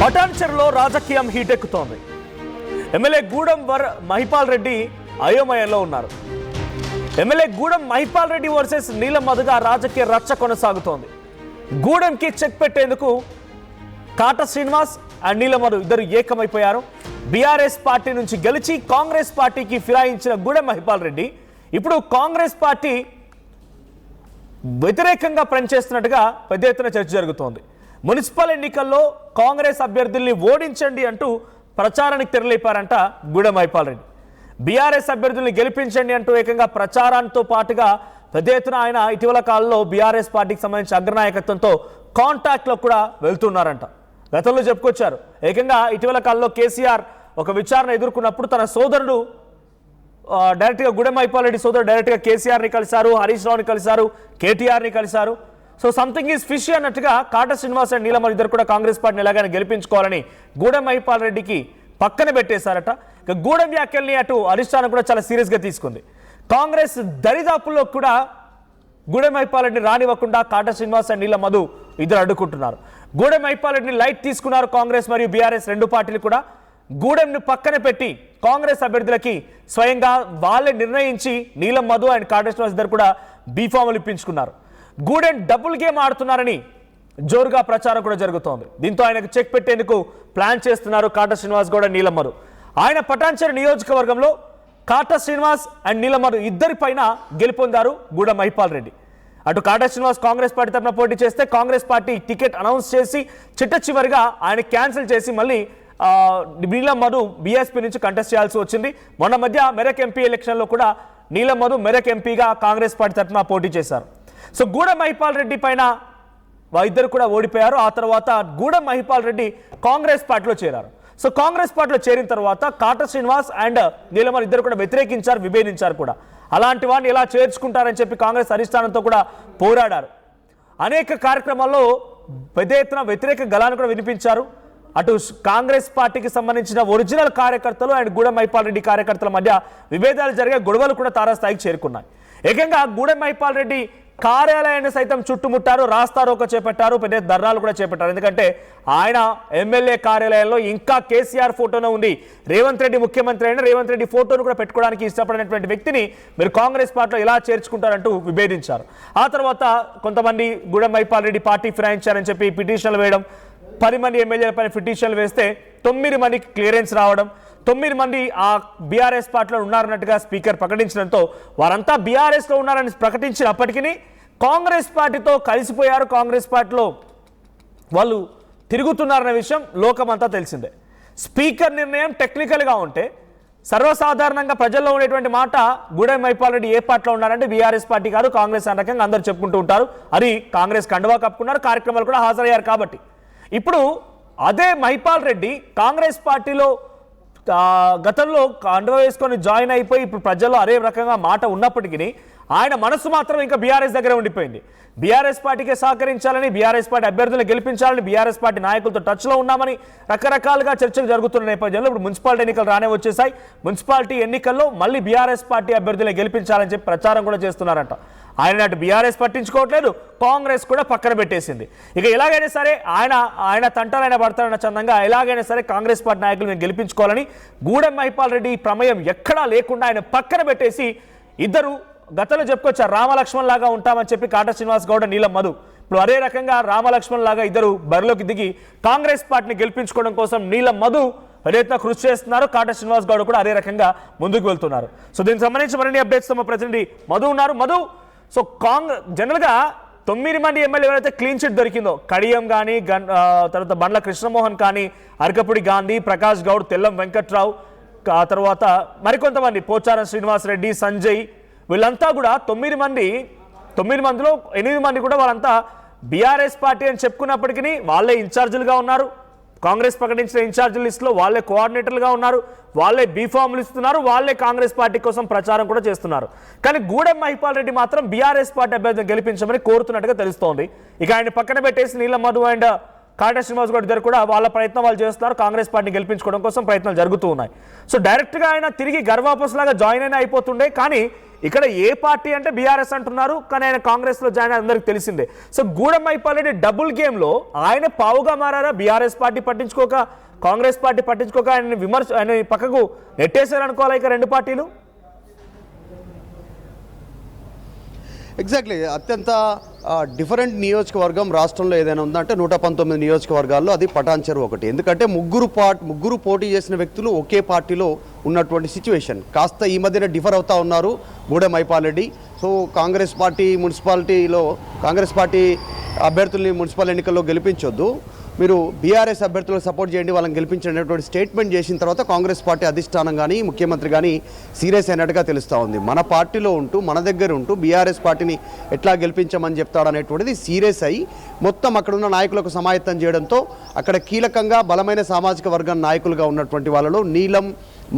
పటాన్చెరులో రాజకీయం హీటెక్కుతోంది. ఎమ్మెల్యే గూడెం మహిపాల్ రెడ్డి అయోమయంలో ఉన్నారు. ఎమ్మెల్యే గూడెం మహిపాల్ రెడ్డి వర్సెస్ నీలం మధుగా రాజకీయ రచ్చ కొనసాగుతోంది. గూడెంకి చెక్ పెట్టేందుకు కాట శ్రీనివాస్ అండ్ నీలం మధు ఇద్దరు ఏకమైపోయారు. బీఆర్ఎస్ పార్టీ నుంచి గెలిచి కాంగ్రెస్ పార్టీకి ఫిరాయించిన గూడెం మహిపాల్ రెడ్డి ఇప్పుడు కాంగ్రెస్ పార్టీ వ్యతిరేకంగా పనిచేస్తున్నట్టుగా పెద్ద ఎత్తున చర్చ జరుగుతోంది. మున్సిపల్ ఎన్నికల్లో కాంగ్రెస్ అభ్యర్థుల్ని ఓడించండి అంటూ ప్రచారానికి తెరలేపారంట గూడెం మహిపాల్ రెడ్డి. బీఆర్ఎస్ అభ్యర్థుల్ని గెలిపించండి అంటూ ఏకంగా ప్రచారంతో పాటుగా పెద్ద ఎత్తున ఆయన ఇటీవల కాలంలో బీఆర్ఎస్ పార్టీకి సంబంధించిన అగ్రనాయకత్వంతో కాంటాక్ట్లో కూడా వెళ్తున్నారంట. గతంలో చెప్పుకొచ్చారు, ఏకంగా ఇటీవల కాలంలో కేసీఆర్ ఒక విచారణ ఎదుర్కొన్నప్పుడు తన సోదరుడు డైరెక్ట్గా గూడెం మహిపాల్ రెడ్డి సోదరుడు డైరెక్ట్గా కేసీఆర్ని కలిశారు, హరీష్ రావుని కలిశారు, కేటీఆర్ని కలిశారు. సో సంథింగ్ ఈజ్ ఫిష్ అన్నట్టుగా కాట శ్రీనివాస్ అండ్ నీలం ఇద్దరు కూడా కాంగ్రెస్ పార్టీని ఎలాగైనా గెలిపించుకోవాలని గూడెం మహిపాల్ రెడ్డికి పక్కన పెట్టేశారట. ఇక గూడెం వ్యాఖ్యల్ని అటు అధిష్టానం కూడా చాలా సీరియస్గా తీసుకుంది. కాంగ్రెస్ దరిదాపుల్లో కూడా గూడెం మహిపాల్ రెడ్డిని రానివ్వకుండా కాట శ్రీనివాస్ అండ్ నీలం మధు ఇద్దరు అడ్డుకుంటున్నారు. గూడెం మహిపాల్ రెడ్డిని లైట్ తీసుకున్నారు కాంగ్రెస్ మరియు బీఆర్ఎస్ రెండు పార్టీలు కూడా. గూడెంను పక్కన పెట్టి కాంగ్రెస్ అభ్యర్థులకి స్వయంగా వాళ్ళే నిర్ణయించి నీలం మధు అండ్ కాట శ్రీనివాస్ ఇద్దరు కూడా బీఫాములు ఇప్పించుకున్నారు. గూడెం డబుల్ గేమ్ ఆడుతున్నారని జోరుగా ప్రచారం కూడా జరుగుతోంది. దీంతో ఆయనకు చెక్ పెట్టేందుకు ప్లాన్ చేస్తున్నారు కాట శ్రీనివాస్ గౌడ నీలం మధు. ఆయన పటాన్చెరు నియోజకవర్గంలో కాట శ్రీనివాస్ అండ్ నీలం మధు ఇద్దరి పైన గెలుపొందారు గూడెం మహిపాల్ రెడ్డి. అటు కాట శ్రీనివాస్ కాంగ్రెస్ పార్టీ తరఫున పోటీ చేస్తే కాంగ్రెస్ పార్టీ టికెట్ అనౌన్స్ చేసి చిట్ట చివరిగా ఆయన క్యాన్సిల్ చేసి మళ్ళీ నీలం మధు బీఎస్పీ నుంచి కంటెస్ట్ చేయాల్సి వచ్చింది. మొన్న మధ్య మెరక్ ఎంపీ ఎలక్షన్లో కూడా నీలం మధు మెరక్ ఎంపీగా కాంగ్రెస్ పార్టీ తరఫున పోటీ చేశారు. సో గూడెం మహిపాల్ రెడ్డి పైన ఇద్దరు కూడా ఓడిపోయారు. ఆ తర్వాత గూడెం మహిపాల్ రెడ్డి కాంగ్రెస్ పార్టీలో చేరారు. సో కాంగ్రెస్ పార్టీలో చేరిన తర్వాత కాట శ్రీనివాస్ అండ్ నీలం ఇద్దరు కూడా వ్యతిరేకించారు, విభేదించారు కూడా. అలాంటి వాడిని ఎలా చేర్చుకుంటారని చెప్పి కాంగ్రెస్ అధిష్టానంతో కూడా పోరాడారు. అనేక కార్యక్రమాల్లో పెద్ద ఎత్తున వ్యతిరేక గళాన్ని కూడా వినిపించారు. అటు కాంగ్రెస్ పార్టీకి సంబంధించిన ఒరిజినల్ కార్యకర్తలు అండ్ గూడెం మహిపాల్ రెడ్డి కార్యకర్తల మధ్య విభేదాలు జరిగే గొడవలు కూడా తారాస్థాయికి చేరుకున్నాయి. ఏకంగా గూడెం మహిపాల్ రెడ్డి కార్యాలయాన్ని సైతం చుట్టుముట్టారు, రాస్తారోకో చేపట్టారు, పెద్ద ధర్నాలు కూడా చేపట్టారు. ఎందుకంటే ఆయన ఎమ్మెల్యే కార్యాలయంలో ఇంకా కేసీఆర్ ఫోటోనే ఉంది. రేవంత్ రెడ్డి ముఖ్యమంత్రి అయినా రేవంత్ రెడ్డి ఫోటోను కూడా పెట్టుకోవడానికి ఇష్టపడినటువంటి వ్యక్తిని మీరు కాంగ్రెస్ పార్టీలో ఎలా చేర్చుకుంటారంటూ విభేదించారు. ఆ తర్వాత కొంతమంది గూడెం మహిపాల్ రెడ్డి పార్టీ ఫిరాయించారని చెప్పి పిటిషన్లు వేయడం, 10 మంది ఎమ్మెల్యేలపైన పిటిషన్లు వేస్తే 9 మందికి క్లియరెన్స్ రావడం, 9 మంది ఆ బీఆర్ఎస్ పార్టీలో ఉన్నారన్నట్టుగా స్పీకర్ ప్రకటించడంతో వారంతా బీఆర్ఎస్లో ఉన్నారని ప్రకటించినప్పటికీ కాంగ్రెస్ పార్టీతో కలిసిపోయారు, కాంగ్రెస్ పార్టీలో వాళ్ళు తిరుగుతున్నారన్న విషయం లోకమంతా తెలిసిందే. స్పీకర్ నిర్ణయం టెక్నికల్గా ఉంటే సర్వసాధారణంగా ప్రజల్లో ఉండేటువంటి మాట గూడెం మహిపాల్ రెడ్డి ఏ పార్టీలో ఉన్నారంటే బీఆర్ఎస్ పార్టీ కాదు కాంగ్రెస్ అనే రకంగా అందరూ చెప్పుకుంటూ ఉంటారు. అది కాంగ్రెస్ కండువా కప్పుకున్నారు, కార్యక్రమాలు కూడా హాజరయ్యారు. కాబట్టి ఇప్పుడు అదే మహిపాల్ రెడ్డి కాంగ్రెస్ పార్టీలో గతంలో కండువా వేసుకొని జాయిన్ అయిపోయి ఇప్పుడు ప్రజల్లో అదే రకంగా మాట ఉన్నప్పటికీ ఆయన మనసు మాత్రం ఇంకా బీఆర్ఎస్ దగ్గర ఉండిపోయింది. బీఆర్ఎస్ పార్టీకి సహకరించాలని, బీఆర్ఎస్ పార్టీ అభ్యర్థులను గెలిపించాలని, బీఆర్ఎస్ పార్టీ నాయకులతో టచ్లో ఉన్నామని రకరకాలుగా చర్చలు జరుగుతున్న నేపథ్యంలో ఇప్పుడు మున్సిపాలిటీ ఎన్నికలు రానే వచ్చేసాయి. మున్సిపాలిటీ ఎన్నికల్లో మళ్ళీ బీఆర్ఎస్ పార్టీ అభ్యర్థులను గెలిపించాలని చెప్పి ప్రచారం కూడా చేస్తున్నారంట. ఆయన అటు బీఆర్ఎస్ పట్టించుకోవట్లేదు, కాంగ్రెస్ కూడా పక్కన పెట్టేసింది. ఇక ఎలాగైనా సరే ఆయన తంటాలైన పడతారన్న చందంగా ఎలాగైనా సరే కాంగ్రెస్ పార్టీ నాయకులను గెలిపించుకోవాలని గూడెం మహిపాల్ రెడ్డి ప్రమేయం ఎక్కడా లేకుండా ఆయన పక్కన పెట్టేసి ఇద్దరు గతంలో చెప్పుకొచ్చారు రామలక్ష్మణ్ లాగా ఉంటామని చెప్పి కాట శ్రీనివాస్ గౌడ నీలం మధు ఇప్పుడు అదే రకంగా రామలక్ష్మణ్ లాగా ఇద్దరు బరిలోకి దిగి కాంగ్రెస్ పార్టీని గెలిపించుకోవడం కోసం నీలం మధు ప్రయత్నం కృషి చేస్తున్నారు. కాట శ్రీనివాస్ గౌడ్ కూడా అదే రకంగా ముందుకు వెళ్తున్నారు. సో దీనికి సంబంధించి మరిన్ని అప్డేట్స్ మా ప్రతినిధి మధు ఉన్నారు. మధు, సో జనరల్గా 9 మంది ఎమ్మెల్యే ఎవరైతే క్లీన్ చిట్ దొరికిందో కడియం కానీ తర్వాత బండ్ల కృష్ణమోహన్ కానీ, అరకపుడి గాంధీ, ప్రకాష్ గౌడ్, తెల్లం వెంకట్రావు, ఆ తర్వాత మరికొంతమంది పోచారం శ్రీనివాస్ రెడ్డి, సంజయ్, వీళ్ళంతా కూడా 9 మందిలో 8 మంది కూడా వాళ్ళంతా బీఆర్ఎస్ పార్టీ అని చెప్పుకున్నప్పటికీ వాళ్ళే ఇన్ఛార్జీలుగా ఉన్నారు. కాంగ్రెస్ ప్రకటించిన ఇన్ఛార్జీల లిస్టులో వాళ్ళే కోఆర్డినేటర్లుగా ఉన్నారు, వాళ్ళే బీఫామ్లు ఇస్తున్నారు, వాళ్ళే కాంగ్రెస్ పార్టీ కోసం ప్రచారం కూడా చేస్తున్నారు. కానీ గూడెం మహిపాల్ రెడ్డి మాత్రం బీఆర్ఎస్ పార్టీ అభ్యర్థిని గెలిపించమని కోరుతున్నట్టుగా తెలుస్తోంది. ఇక ఆయన పక్కన పెట్టేసి నీలం మధు అండ్ కాట శ్రీనివాస్ గౌడ్ ఇద్దరు కూడా వాళ్ళ ప్రయత్నం వాళ్ళు చేస్తున్నారు, కాంగ్రెస్ పార్టీని గెలిపించుకోవడం కోసం ప్రయత్నాలు జరుగుతూ ఉన్నాయి. సో డైరెక్ట్గా ఆయన తిరిగి గర్వాపస్ లాగా జాయిన్ అయినా అయిపోతుండే, కానీ ఇక్కడ ఏ పార్టీ అంటే బీఆర్ఎస్ అంటున్నారు, కానీ ఆయన కాంగ్రెస్లో జాయిన్ అందరికి తెలిసిందే. సో గూడెం మైపాల్ రెడ్డి డబుల్ గేమ్లో ఆయన పావుగా మారారా? బీఆర్ఎస్ పార్టీ పట్టించుకోక, కాంగ్రెస్ పార్టీ పట్టించుకోక ఆయన పక్కకు నెట్టేశారు అనుకోవాలి ఇక రెండు పార్టీలు. ఎగ్జాక్ట్లీ, అత్యంత డిఫరెంట్ నియోజకవర్గం రాష్ట్రంలో ఏదైనా ఉందంటే 119 నియోజకవర్గాల్లో అది పటాన్ చెరువు ఒకటి. ఎందుకంటే ముగ్గురు పోటీ చేసిన వ్యక్తులు ఒకే పార్టీలో ఉన్నటువంటి సిచ్యువేషన్. కాస్త ఈ మధ్యన డిఫర్ అవుతా ఉన్నారు గూడెం మైపాల్ రెడ్డి. సో కాంగ్రెస్ పార్టీ అభ్యర్థుల్ని మున్సిపల్ ఎన్నికల్లో గెలిపించొద్దు, మీరు బీఆర్ఎస్ అభ్యర్థులకు సపోర్ట్ చేయండి, వాళ్ళని గెలిపించినటువంటి స్టేట్మెంట్ చేసిన తర్వాత కాంగ్రెస్ పార్టీ అధిష్టానం కానీ ముఖ్యమంత్రి కానీ సీరియస్ అయినట్టుగా తెలుస్తూ ఉంది. మన పార్టీలో ఉంటూ మన దగ్గర ఉంటూ బీఆర్ఎస్ పార్టీని ఎట్లా గెలిపించమని చెప్తాడనేటువంటిది సీరియస్ అయ్యి మొత్తం అక్కడున్న నాయకులకు సమాయత్తం చేయడంతో అక్కడ కీలకంగా బలమైన సామాజిక వర్గం నాయకులుగా ఉన్నటువంటి వాళ్ళలో నీలం,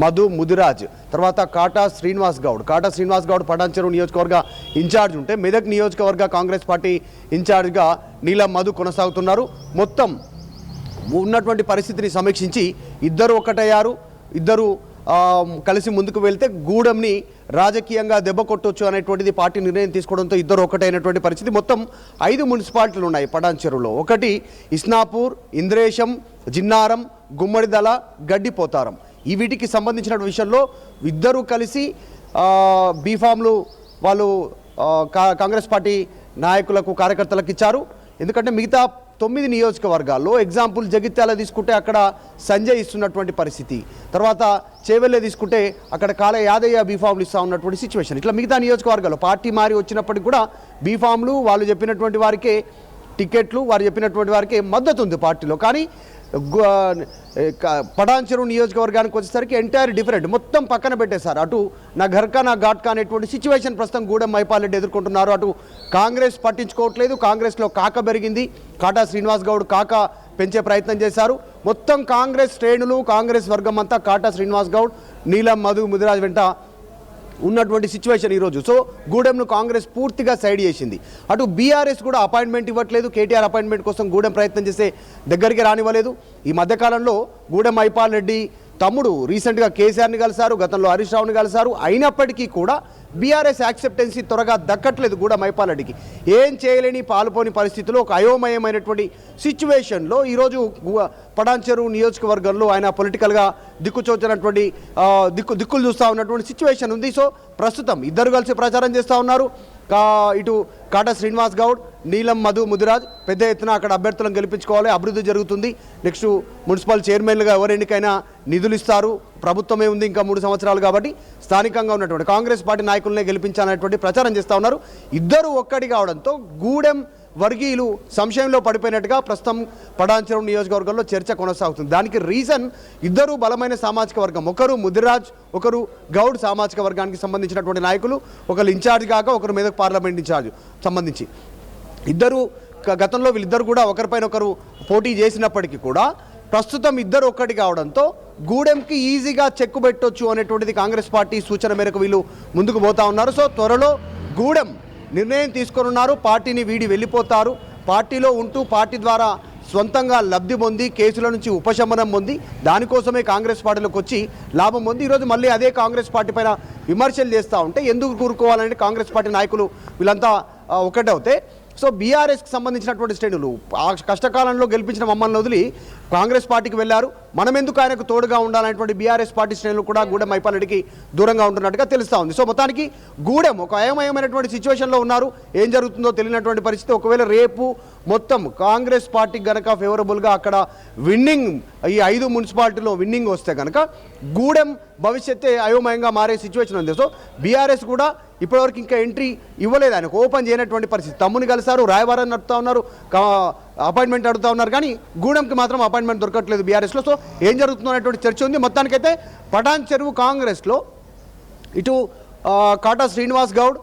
మధు, ముదిరాజ్, తర్వాత కాటా శ్రీనివాస్ గౌడ్ పటాన్ చెరువు నియోజకవర్గ ఇన్ఛార్జ్ ఉంటే మెదక్ నియోజకవర్గ కాంగ్రెస్ పార్టీ ఇన్ఛార్జ్గా నీలం, మధు కొనసాగుతున్నారు. మొత్తం ఉన్నటువంటి పరిస్థితిని సమీక్షించి ఇద్దరు ఒకటయ్యారు. ఇద్దరు కలిసి ముందుకు వెళ్తే గూడెంని రాజకీయంగా దెబ్బ కొట్టొచ్చు అనేటువంటిది పార్టీ నిర్ణయం తీసుకోవడంతో ఇద్దరు ఒకటైనటువంటి పరిస్థితి. మొత్తం 5 మున్సిపాలిటీలు ఉన్నాయి పటాన్ చెరువులో. ఒకటి ఇస్నాపూర్, ఇంద్రేశం, జిన్నారం, గుమ్మడిదల, గడ్డిపోతారం. ఈ వీటికి సంబంధించిన విషయంలో ఇద్దరు కలిసి బీఫామ్లు వాళ్ళు కాంగ్రెస్ పార్టీ నాయకులకు, కార్యకర్తలకు ఇచ్చారు. ఎందుకంటే మిగతా 9 నియోజకవర్గాల్లో ఎగ్జాంపుల్ జగిత్యాల తీసుకుంటే అక్కడ సంజయ్ ఇస్తున్నటువంటి పరిస్థితి, తర్వాత చేవెళ్ళే తీసుకుంటే అక్కడ కాళ యాదయ్య బీఫామ్లు ఇస్తూ ఉన్నటువంటి సిచ్యువేషన్. ఇట్లా మిగతా నియోజకవర్గాల్లో పార్టీ మారి వచ్చినప్పటికి కూడా బీఫామ్లు, వాళ్ళు చెప్పినటువంటి వారికే టికెట్లు, వారు చెప్పినటువంటి వారికే మద్దతు ఉంది పార్టీలో. కానీ పటాన్ చెరువు నియోజకవర్గానికి వచ్చేసరికి ఎంటైర్ డిఫరెంట్, మొత్తం పక్కన పెట్టేశారు. అటు నా ఘర్కా నా ఘాట్కా అనేటువంటి సిచ్యువేషన్ ప్రస్తుతం గూడెం మైపాల్ రెడ్డి ఎదుర్కొంటున్నారు. అటు కాంగ్రెస్ పట్టించుకోవట్లేదు, కాంగ్రెస్లో కాక పెరిగింది, కాటా శ్రీనివాస్ గౌడ్ కాక పెంచే ప్రయత్నం చేశారు. మొత్తం కాంగ్రెస్ శ్రేణులు, కాంగ్రెస్ వర్గం అంతా కాటా శ్రీనివాస్ గౌడ్, నీలం, మధు, ముదిరాజ్ వెంట ఉన్నటువంటి సిచ్యువేషన్ ఈరోజు. సో గూడెంను కాంగ్రెస్ పూర్తిగా సైడ్ చేసింది. అటు బీఆర్ఎస్ కూడా అపాయింట్మెంట్ ఇవ్వట్లేదు, కేటీఆర్ అపాయింట్మెంట్ కోసం గూడెం ప్రయత్నం చేస్తే దగ్గరికి రానివ్వలేదు. ఈ మధ్యకాలంలో గూడెం మైపాల్ రెడ్డి తమ్ముడు రీసెంట్గా కేసీఆర్ని కలిశారు, గతంలో హరీష్ రావుని కలిశారు. అయినప్పటికీ కూడా బీఆర్ఎస్ యాక్సెప్టెన్సీ త్వరగా దక్కట్లేదు గూడెం మైపాల్ రెడ్డికి. ఏం చేయలేని పాలుపోని పరిస్థితిలో ఒక అయోమయమైనటువంటి సిచ్యువేషన్లో ఈరోజు పటాన్ చెరువు నియోజకవర్గంలో ఆయన పొలిటికల్గా దిక్కుచోచినటువంటి దిక్కులు చూస్తూ ఉన్నటువంటి సిచ్యువేషన్ ఉంది. సో ప్రస్తుతం ఇద్దరు కలిసి ప్రచారం చేస్తూ ఉన్నారు. ఇటు కాటా శ్రీనివాస్ గౌడ్, నీలం, మధు, ముదిరాజ్ పెద్ద ఎత్తున అక్కడ అభ్యర్థులను గెలిపించుకోవాలి, అభివృద్ధి జరుగుతుంది. నెక్స్ట్ మున్సిపల్ చైర్మన్లుగా ఎవరు ఎన్నికైనా నిధులు ఇస్తారు, ప్రభుత్వమే ఉంది ఇంకా 3 సంవత్సరాలు కాబట్టి స్థానికంగా ఉన్నటువంటి కాంగ్రెస్ పార్టీ నాయకులనే గెలిపించాలనేటువంటి ప్రచారం చేస్తూ ఉన్నారు. ఇద్దరు ఒక్కటి కావడంతో గూడెం వర్గీయులు సంశయంలో పడిపోయినట్టుగా ప్రస్తుతం పటాన్ చెరువు నియోజకవర్గంలో చర్చ కొనసాగుతుంది. దానికి రీజన్ ఇద్దరు బలమైన సామాజిక వర్గం, ఒకరు ముదిరాజ్, ఒకరు గౌడ్ సామాజిక వర్గానికి సంబంధించినటువంటి నాయకులు, ఒకరు ఇన్ఛార్జ్ కాక ఒకరు మెదక్ పార్లమెంట్ ఇన్ఛార్జ్ సంబంధించి ఇద్దరు. గతంలో వీళ్ళిద్దరు కూడా ఒకరిపైన ఒకరు పోటీ చేసినప్పటికీ కూడా ప్రస్తుతం ఇద్దరు ఒక్కటి కావడంతో గూడెంకి ఈజీగా చెక్కు పెట్టొచ్చు అనేటువంటిది కాంగ్రెస్ పార్టీ సూచన మేరకు వీళ్ళు ముందుకు పోతా ఉన్నారు. సో త్వరలో గూడెం నిర్ణయం తీసుకొనున్నారు, పార్టీని వీడి వెళ్ళిపోతారు. పార్టీలో ఉంటూ పార్టీ ద్వారా సొంతంగా లబ్ధి పొంది, కేసుల నుంచి ఉపశమనం పొంది, దానికోసమే కాంగ్రెస్ పార్టీలోకి వచ్చి లాభం పొంది ఈరోజు మళ్ళీ అదే కాంగ్రెస్ పార్టీ పైన విమర్శలు చేస్తూ ఉంటే ఎందుకు కూరుకోవాలని కాంగ్రెస్ పార్టీ నాయకులు వీళ్ళంతా ఒకటవుతే. సో బీఆర్ఎస్కి సంబంధించినటువంటి శ్రేణులు ఆ కష్టకాలంలో గెలిపించిన మమ్మల్ని వదిలి కాంగ్రెస్ పార్టీకి వెళ్ళారు, మనం ఎందుకు ఆయనకు తోడుగా ఉండాలనేటువంటి బీఆర్ఎస్ పార్టీ శ్రేణులు కూడా గూడెం మైపాల్ రెడ్డికి దూరంగా ఉంటున్నట్టుగా తెలుస్తూ ఉంది. సో మొత్తానికి గూడెం ఒక అయోమయమైనటువంటి సిచ్యువేషన్లో ఉన్నారు, ఏం జరుగుతుందో తెలియనటువంటి పరిస్థితి. ఒకవేళ రేపు మొత్తం కాంగ్రెస్ పార్టీకి గనక ఫేవరబుల్గా అక్కడ విన్నింగ్, ఈ 5 మున్సిపాలిటీలో విన్నింగ్ వస్తే కనుక గూడెం భవిష్యత్తే అయోమయంగా మారే సిచ్యువేషన్ ఉంది. సో బీఆర్ఎస్ కూడా ఇప్పటివరకు ఇంకా ఎంట్రీ ఇవ్వలేదు, ఆయనకు ఓపెన్ చేయనటువంటి పరిస్థితి. తమ్ముని కలిసారు, రాయబారాన్ని నడుపుతా ఉన్నారు, అపాయింట్మెంట్ అడుగుతూ ఉన్నారు, కానీ గూడెంకి మాత్రం అపాయింట్మెంట్ దొరకట్లేదు బీఆర్ఎస్లో. సో ఏం జరుగుతుందో అనేటువంటి చర్చ ఉంది. మొత్తానికైతే పటాన్ చెరువు కాంగ్రెస్లో ఇటు కాటా శ్రీనివాస్ గౌడ్,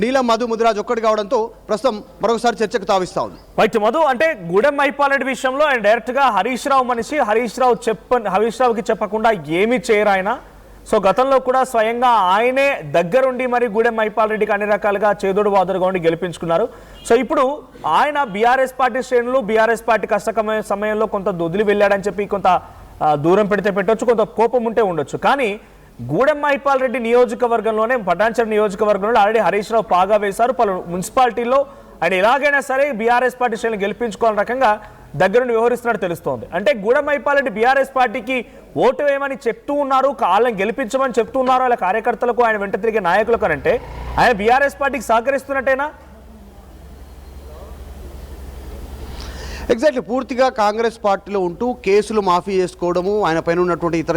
నీలం, మధు, ముదిరాజ్ ఒక్కటి కావడంతో ప్రస్తుతం మరొకసారి చర్చకు తావిస్తా ఉంది. రైట్ మధు, అంటే గూడెం మైపాల్ రెడ్డి విషయంలో ఆయన డైరెక్ట్గా హరీష్ రావు మనిషి, హరీష్ రావుకి చెప్పకుండా ఏమీ చేయరు ఆయన. సో గతంలో కూడా స్వయంగా ఆయనే దగ్గరుండి మరి గూడెం మైపాల్ రెడ్డికి అన్ని రకాలుగా చేదోడు వాదుడుగా ఉండి గెలిపించుకున్నారు. సో ఇప్పుడు ఆయన బీఆర్ఎస్ పార్టీ శ్రేణులు, బీఆర్ఎస్ పార్టీ కష్టకమైన సమయంలో కొంత వదిలి వెళ్ళాడని చెప్పి కొంత దూరం పెడితే పెట్టొచ్చు, కొంత కోపం ఉంటే ఉండొచ్చు. కానీ గూడెం మహిపాల్ రెడ్డి నియోజకవర్గంలోనే పటాన్చెరు నియోజకవర్గంలో ఆల్రెడీ హరీష్ రావు పాగా వేశారు. పలు మున్సిపాలిటీల్లో ఆయన ఎలాగైనా సరే బీఆర్ఎస్ పార్టీ శ్రేణులను గెలిపించుకోవాలని రకంగా దగ్గరుండి వ్యవహరిస్తున్నట్టు తెలుస్తోంది. అంటే గూడెం మహిపాల్ రెడ్డి బీఆర్ఎస్ పార్టీకి ఓటు వేయమని చెప్తూ ఉన్నారు, వాళ్ళని గెలిపించమని చెప్తూ ఉన్నారు వాళ్ళ కార్యకర్తలకు, ఆయన వెంట తిరిగే నాయకులకు. అంటే ఆయన బీఆర్ఎస్ పార్టీకి సహకరిస్తున్నట్టేనా? ఎగ్జాక్ట్లీ పూర్తిగా కాంగ్రెస్ పార్టీలో ఉంటూ కేసులు మాఫీ చేసుకోవడము, ఆయన పైన ఉన్నటువంటి ఇతర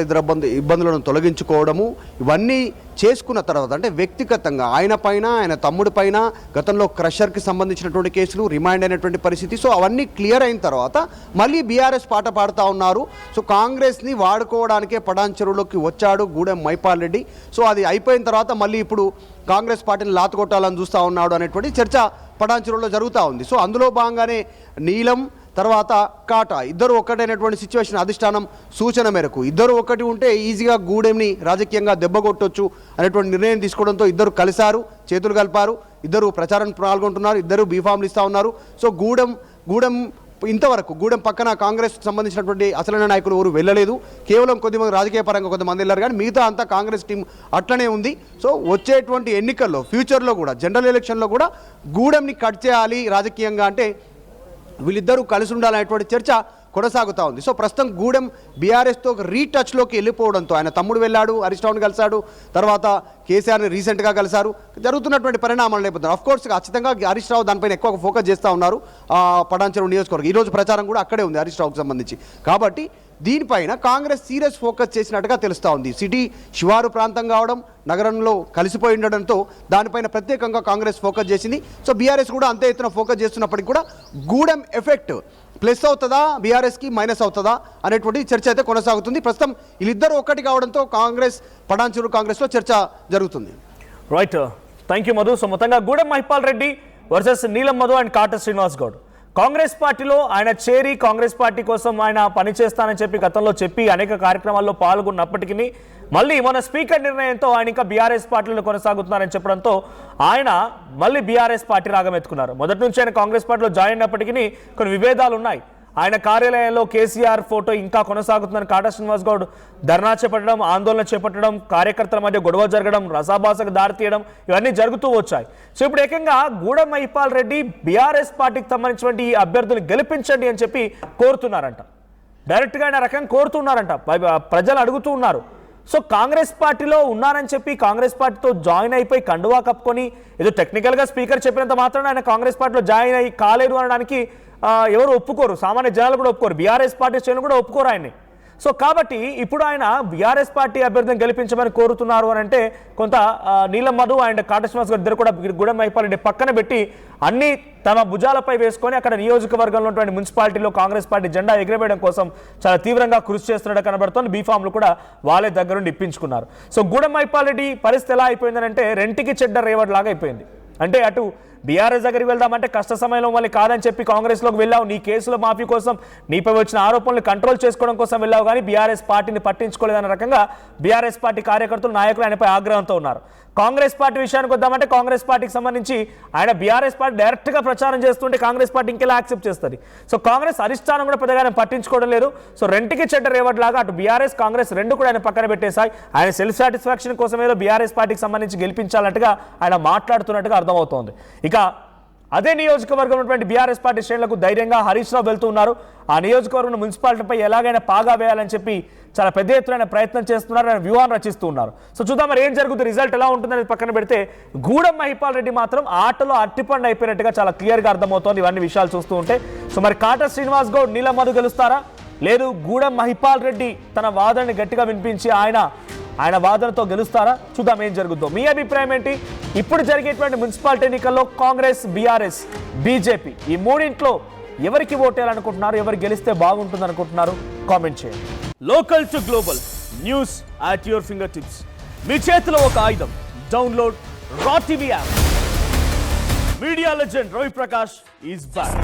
ఇబ్బందులను తొలగించుకోవడము, ఇవన్నీ చేసుకున్న తర్వాత అంటే వ్యక్తిగతంగా ఆయన పైన ఆయన తమ్ముడి పైన గతంలో క్రషర్కి సంబంధించినటువంటి కేసులు రిమైండ్ అయినటువంటి పరిస్థితి. సో అవన్నీ క్లియర్ అయిన తర్వాత మళ్ళీ బీఆర్ఎస్ పాట పాడుతూ ఉన్నారు. సో కాంగ్రెస్ని వాడుకోవడానికే పటాన్చెరువులోకి వచ్చాడు గూడెం మహిపాల్ రెడ్డి. సో అది అయిపోయిన తర్వాత మళ్ళీ ఇప్పుడు కాంగ్రెస్ పార్టీని లాతకొట్టాలని చూస్తూ ఉన్నాడు అనేటువంటి చర్చ పటాన్చెరువులో జరుగుతూ ఉంది. సో అందులో భాగంగానే నీలం తర్వాత కాటా ఇద్దరు ఒక్కటైనటువంటి సిచ్యువేషన్, అధిష్టానం సూచన మేరకు ఇద్దరు ఒకటి ఉంటే ఈజీగా గూడెంని రాజకీయంగా దెబ్బకొట్టొచ్చు అనేటువంటి నిర్ణయం తీసుకోవడంతో ఇద్దరు కలిశారు, చేతులు కలిపారు, ఇద్దరు ప్రచారానికి పాల్గొంటున్నారు, ఇద్దరు బీఫామ్లు ఇస్తూ ఉన్నారు. సో గూడెం ఇంతవరకు గూడెం పక్కన కాంగ్రెస్కి సంబంధించినటువంటి అసలైన నాయకులు ఎవరు వెళ్ళలేదు. కేవలం కొద్దిమంది రాజకీయ పరంగా కొంతమంది వెళ్ళారు, కానీ మిగతా అంతా కాంగ్రెస్ టీం అట్లనే ఉంది. సో వచ్చేటువంటి ఎన్నికల్లో ఫ్యూచర్లో కూడా జనరల్ ఎలక్షన్లో కూడా గూడెంని కట్ చేయాలి రాజకీయంగా అంటే వీళ్ళిద్దరూ కలిసి ఉండాలనేటువంటి చర్చ కొనసాగుతూ ఉంది. సో ప్రస్తుతం గూడెం బీఆర్ఎస్తో రీటచ్లోకి వెళ్ళిపోవడంతో ఆయన తమ్ముడు వెళ్ళాడు, హరీష్ రావుని కలిశాడు, తర్వాత కేసీఆర్ని రీసెంట్గా కలిశారు. జరుగుతున్నటువంటి పరిణామాలు లేకపోతే అఫ్కోర్స్ ఖచ్చితంగా హరీష్ రావు దానిపైన ఎక్కువ ఫోకస్ చేస్తూ ఉన్నారు. పటాన్చెరు నియోజకవర్గం ఈరోజు ప్రచారం కూడా అక్కడే ఉంది హరీష్ రావుకి సంబంధించి. కాబట్టి దీనిపైన కాంగ్రెస్ సీరియస్ ఫోకస్ చేసినట్టుగా తెలుస్తూ ఉంది. సిటీ శివారు ప్రాంతం కావడం, నగరంలో కలిసిపోయి ఉండడంతో దానిపైన ప్రత్యేకంగా కాంగ్రెస్ ఫోకస్ చేసింది. సో బీఆర్ఎస్ కూడా అంతే ఎత్తున ఫోకస్ చేస్తున్నప్పటికీ కూడా గూడెం ఎఫెక్ట్ ప్లస్ అవుతుందా బీఆర్ఎస్కి మైనస్ అవుతుందా అనేటువంటి చర్చ అయితే కొనసాగుతుంది. ప్రస్తుతం వీళ్ళిద్దరూ ఒక్కటి కావడంతో పటాన్చెరు కాంగ్రెస్లో చర్చ జరుగుతుంది. Right, thank you Madhu. So మొత్తంగా గూడెం మహిపాల్ రెడ్డి వర్సెస్ నీలం మధు అండ్ కాటా శ్రీనివాస్ గౌడ్. కాంగ్రెస్ పార్టీలో ఆయన చేరి కాంగ్రెస్ పార్టీ కోసం ఆయన పనిచేస్తానని చెప్పి గతంలో చెప్పి అనేక కార్యక్రమాల్లో పాల్గొన్నప్పటికీ మళ్ళీ మన స్పీకర్ నిర్ణయంతో ఆయన ఇంకా బీఆర్ఎస్ పార్టీలో కొనసాగుతున్నారని చెప్పడంతో ఆయన మళ్ళీ బీఆర్ఎస్ పార్టీ రాగం ఎత్తుకున్నారు. మొదటి నుంచి ఆయన కాంగ్రెస్ పార్టీలో జాయిన్ అయినప్పటికీ కొన్ని విభేదాలు ఉన్నాయి. ఆయన కార్యాలయంలో కేసీఆర్ ఫోటో ఇంకా కొనసాగుతుందని కాటా శ్రీనివాస్ గౌడ్ ధర్నా చేపట్టడం, ఆందోళన చేపట్టడం, కార్యకర్తల మధ్య గొడవ జరగడం, రసాభాసకు దారితీయడం ఇవన్నీ జరుగుతూ వచ్చాయి. సో ఇప్పుడు ఏకంగా గూడెం మహిపాల్ రెడ్డి బీఆర్ఎస్ పార్టీకి సంబంధించినటువంటి ఈ అభ్యర్థులు గెలిపించండి అని చెప్పి కోరుతున్నారంట. డైరెక్ట్గా ఆయన రకంగా కోరుతున్నారంట, ప్రజలు అడుగుతూ ఉన్నారు. సో కాంగ్రెస్ పార్టీలో ఉన్నారని చెప్పి కాంగ్రెస్ పార్టీతో జాయిన్ అయిపోయి కండువా కప్పుకొని ఏదో టెక్నికల్గా స్పీకర్ చెప్పినంత మాత్రాన ఆయన కాంగ్రెస్ పార్టీలో జాయిన్ అయ్యి కాలేరు అనడానికి ఎవరు ఒప్పుకోరు, సామాన్య జనాలు కూడా ఒప్పుకోరు, బీఆర్ఎస్ పార్టీ శ్రేణులు కూడా ఒప్పుకోరు ఆయన్ని. సో కాబట్టి ఇప్పుడు ఆయన బీఆర్ఎస్ పార్టీ అభ్యర్థిని గెలిపించమని కోరుతున్నారు అని అంటే కొంత నీలం మధు అండ్ కాటా శ్రీనివాస్ గారు ఇద్దరు కూడా గూడెం మహిపాల్ రెడ్డి పక్కన పెట్టి అన్ని తమ భుజాలపై వేసుకొని అక్కడ నియోజకవర్గంలో ఉన్నటువంటి మున్సిపాలిటీలో కాంగ్రెస్ పార్టీ జెండా ఎగిరవేయడం కోసం చాలా తీవ్రంగా కృషి చేస్తున్నట్టు కనబడుతోంది. బీఫామ్లు కూడా వాళ్ళే దగ్గరుండి ఇప్పించుకున్నారు. సో గూడెం మహిపాల్ రెడ్డి పరిస్థితి ఎలా అయిపోయిందని అంటే రెంటికి చెడ్డ రేవడ్ లాగా అయిపోయింది. అంటే అటు బీఆర్ఎస్ దగ్గరికి వెళ్దామంటే కష్ట సమయంలో మళ్ళీ కాదని చెప్పి కాంగ్రెస్లోకి వెళ్ళావు, నీ కేసుల మాఫీ కోసం నీపై వచ్చిన ఆరోపణలు కంట్రోల్ చేసుకోవడం కోసం వెళ్ళావు, కానీ బీఆర్ఎస్ పార్టీని పట్టించుకోలేదన్న రకంగా బీఆర్ఎస్ పార్టీ కార్యకర్తలు నాయకులు ఆయనపై ఆగ్రహంతో ఉన్నారు. కాంగ్రెస్ పార్టీ విషయానికి వద్దామంటే కాంగ్రెస్ పార్టీకి సంబంధించి ఆయన బీఆర్ఎస్ పార్టీ డైరెక్ట్గా ప్రచారం చేస్తుంటే కాంగ్రెస్ పార్టీ ఇంకెలా యాక్సెప్ట్ చేస్తుంది. సో కాంగ్రెస్ అధిష్టానం కూడా పెద్దగా ఆయన పట్టించుకోవడం లేదు. సో రెంటికి చెడ్డ రేవడ్ లాగా అటు బీఆర్ఎస్ కాంగ్రెస్ రెండు కూడా ఆయన పక్కన పెట్టేశాయి. ఆయన సెల్ఫ్ సాటిస్ఫాక్షన్ కోసం ఏదో బీఆర్ఎస్ పార్టీకి సంబంధించి గెలిపించాలన్నట్టుగా ఆయన మాట్లాడుతున్నట్టుగా అర్థమవుతోంది. ఇక అదే నియోజకవర్గం ఉన్నటువంటి బీఆర్ఎస్ పార్టీ శ్రేణులకు ధైర్యంగా హరీష్ రావు వెళ్తూ ఉన్నారు. ఆ నియోజకవర్గం మున్సిపాలిటీపై ఎలాగైనా పాగా వేయాలని చెప్పి చాలా పెద్ద ఎత్తున ప్రయత్నం చేస్తున్నారు, ఆయన వ్యూహాన్ని రచిస్తూ ఉన్నారు. సో చూద్దాం మరి ఏం జరుగుతుంది, రిజల్ట్ ఎలా ఉంటుందని పక్కన పెడితే గూడెం మహిపాల్ రెడ్డి మాత్రం ఆటలో అట్టిపండు అయిపోయినట్టుగా చాలా క్లియర్గా అర్థమవుతోంది ఇవన్నీ విషయాలు చూస్తూ ఉంటే. సో మరి కాటా శ్రీనివాస్ గౌడ్ నీలం మధు గెలుస్తారా, లేదు గూడెం మహిపాల్ రెడ్డి తన వాదనని గట్టిగా వినిపించి ఆయన వాదనతో గెలుస్తారా? చూద్దాం ఏం జరుగుతుందో. మీ అభిప్రాయం ఏంటి? ఇప్పుడు జరిగేటువంటి మున్సిపాలిటీ ఎన్నికల్లో కాంగ్రెస్, బీఆర్ఎస్, బీజేపీ ఈ మూడింట్లో ఎవరికి ఓటేయాలనుకుంటున్నారు, ఎవరు గెలిస్తే బాగుంటుంది అనుకుంటున్నారు? కామెంట్ చేయండి. Local to global news at your fingertips. మీ చేతిలో ఒక ఆయుధం. డౌన్లోడ్ రా TV app. Media legend Ravi Prakash is back.